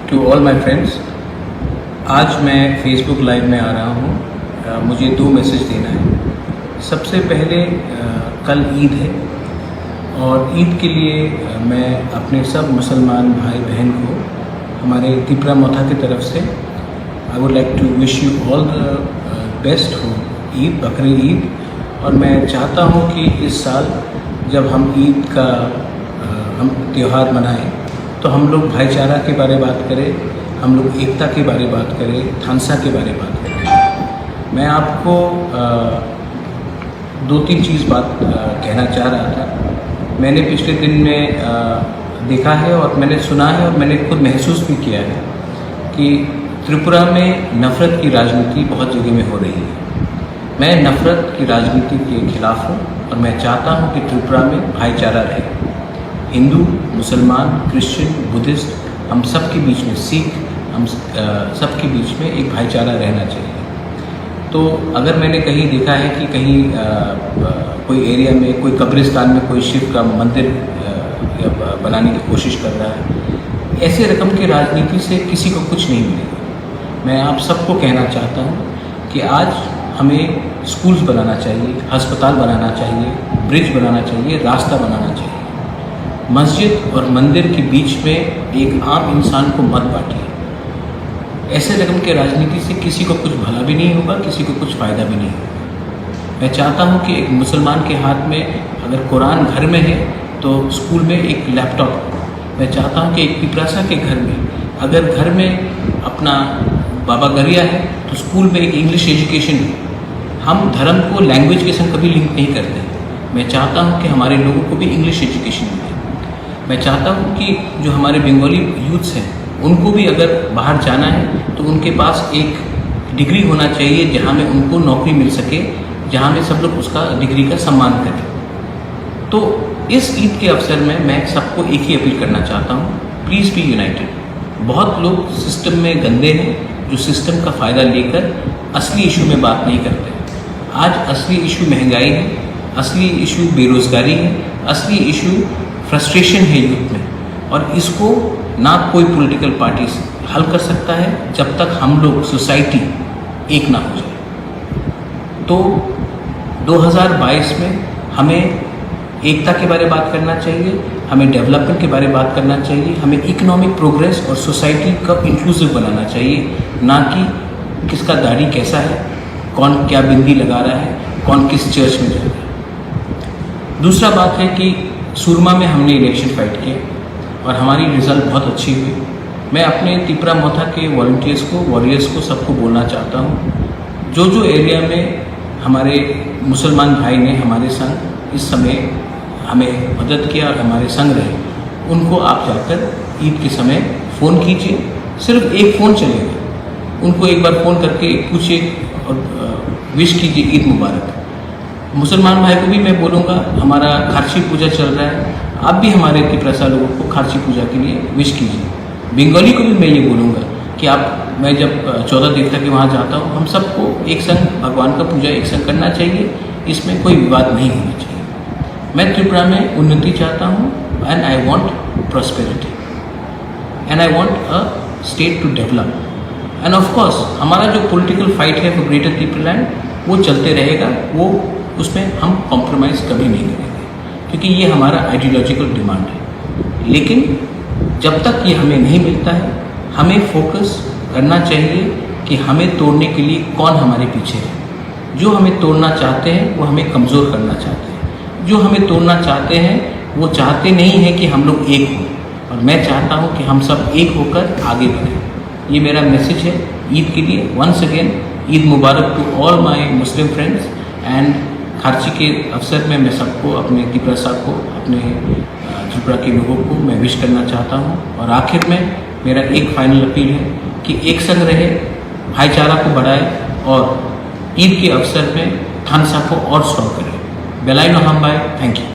To all my friends. आज मैं Facebook live में आ रहा हूँ। मुझे दो मैसेज देना है। सबसे पहले कल ईद है और ईद के लिए मैं अपने सब मुसलमान भाई बहन को हमारे त्रिपुरा मोथा की तरफ से I would like to wish you all the best हो ईद, बकरी ईद। और मैं चाहता हूँ कि इस साल जब हम ईद का हम त्यौहार मनाएं तो हम लोग भाईचारा के बारे बात करें, हम लोग एकता के बारे बात करें, थानसा के बारे बात करें। मैं आपको दो तीन चीज़ बात कहना चाह रहा था। मैंने पिछले दिन में देखा है और मैंने सुना है और मैंने खुद महसूस भी किया है कि त्रिपुरा में नफ़रत की राजनीति बहुत जगह में हो रही है। मैं नफ़रत की राजनीति के खिलाफ हूँ और मैं चाहता हूँ कि त्रिपुरा में भाईचारा रहे। हिंदू, मुसलमान, क्रिश्चियन, बुद्धिस्ट, हम सब के बीच में, सिख, हम सब के बीच में एक भाईचारा रहना चाहिए। तो अगर मैंने कहीं देखा है कि कहीं कोई एरिया में, कोई कब्रिस्तान में कोई शिव का मंदिर बनाने की कोशिश कर रहा है, ऐसे रकम की राजनीति से किसी को कुछ नहीं मिलेगा। मैं आप सबको कहना चाहता हूँ कि आज हमें स्कूल्स बनाना चाहिए, अस्पताल बनाना चाहिए, ब्रिज बनाना चाहिए, रास्ता बनाना चाहिए। मस्जिद और मंदिर के बीच में एक आम इंसान को मत बांटिए। ऐसे रकम के राजनीति से किसी को कुछ भला भी नहीं होगा, किसी को कुछ फ़ायदा भी नहीं होगा। मैं चाहता हूँ कि एक मुसलमान के हाथ में अगर कुरान घर में है तो स्कूल में एक लैपटॉप। मैं चाहता हूँ कि एक पिपरासा के घर में अगर घर में अपना बाबा गरिया है तो स्कूल में एक इंग्लिश एजुकेशन है। हम धर्म को लैंग्वेज के संग कभी लिंक नहीं करते। मैं चाहता हूँ कि हमारे लोगों को भी इंग्लिश एजुकेशन मिले। मैं चाहता हूँ कि जो हमारे बंगाली यूथ्स हैं उनको भी अगर बाहर जाना है तो उनके पास एक डिग्री होना चाहिए जहाँ में उनको नौकरी मिल सके, जहाँ में सब लोग उसका डिग्री का सम्मान करें। तो इस ईद के अवसर में मैं सबको एक ही अपील करना चाहता हूँ, प्लीज़ बी यूनाइटेड। बहुत लोग सिस्टम में गंदे हैं जो सिस्टम का फ़ायदा लेकर असली इशू में बात नहीं करते। आज असली इशू महंगाई है, असली इशू बेरोज़गारी है, असली इशू फ्रस्ट्रेशन है यूथ में, और इसको ना कोई पॉलिटिकल पार्टी हल कर सकता है जब तक हम लोग सोसाइटी एक ना हो जाए। तो 2022 में हमें एकता के बारे में बात करना चाहिए, हमें डेवलपमेंट के बारे में बात करना चाहिए, हमें इकोनॉमिक प्रोग्रेस और सोसाइटी को इंक्लूसिव बनाना चाहिए, ना कि किसका दाढ़ी कैसा है, कौन क्या बिंदी लगा रहा है, कौन किस चर्च में जा रहा है। दूसरा बात है कि सुरमा में हमने इलेक्शन फाइट किया और हमारी रिज़ल्ट बहुत अच्छी हुई। मैं अपने त्रिपुरा मोथा के वॉलंटियर्स को, वॉरियर्स को, सबको बोलना चाहता हूँ, जो एरिया में हमारे मुसलमान भाई ने हमारे संग इस समय हमें मदद किया और हमारे संग रहे, उनको आप जाकर ईद के समय फ़ोन कीजिए। सिर्फ एक फ़ोन चलेगा। उनको एक बार फ़ोन करके पूछिए और विश कीजिए ईद मुबारक। मुसलमान भाई को भी मैं बोलूँगा, हमारा खारसी पूजा चल रहा है, आप भी हमारे त्रिपुरा लोगों को खारसी पूजा के लिए विश कीजिए। बंगाली को भी मैं ये बोलूँगा कि मैं जब 14 देवता के वहाँ जाता हूँ, हम सबको एक संग भगवान का पूजा एक संग करना चाहिए, इसमें कोई विवाद नहीं होना चाहिए। मैं त्रिपुरा में उन्नति चाहता हूँ and I want prosperity and I want a state to develop. And of course हमारा जो पॉलिटिकल फाइट है फॉर ग्रेटर त्रिपुरालैंड वो चलते रहेगा, वो उसमें हम कॉम्प्रोमाइज़ कभी नहीं करेंगे, क्योंकि ये हमारा आइडियोलॉजिकल डिमांड है। लेकिन जब तक ये हमें नहीं मिलता है, हमें फोकस करना चाहिए कि हमें तोड़ने के लिए कौन हमारे पीछे है। जो हमें तोड़ना चाहते हैं वो हमें कमज़ोर करना चाहते हैं। जो हमें तोड़ना चाहते हैं वो चाहते नहीं हैं कि हम लोग एक हों, और मैं चाहता हूँ कि हम सब एक होकर आगे बढ़ें। ये मेरा मैसेज है ईद के लिए। Once again Eid Mubarak to all my Muslim friends. And खारसी के अवसर में मैं सबको, अपने त्रिपुरा को, अपने त्रिपुरा के लोगों को मैं विश करना चाहता हूँ। और आखिर में मेरा एक फाइनल अपील है कि एक संग रहे, भाईचारा को बढ़ाए और ईद के अवसर में थानसा को और स्ट्रॉन्ग करें। बेलाई नोहाम बाय, थैंक यू।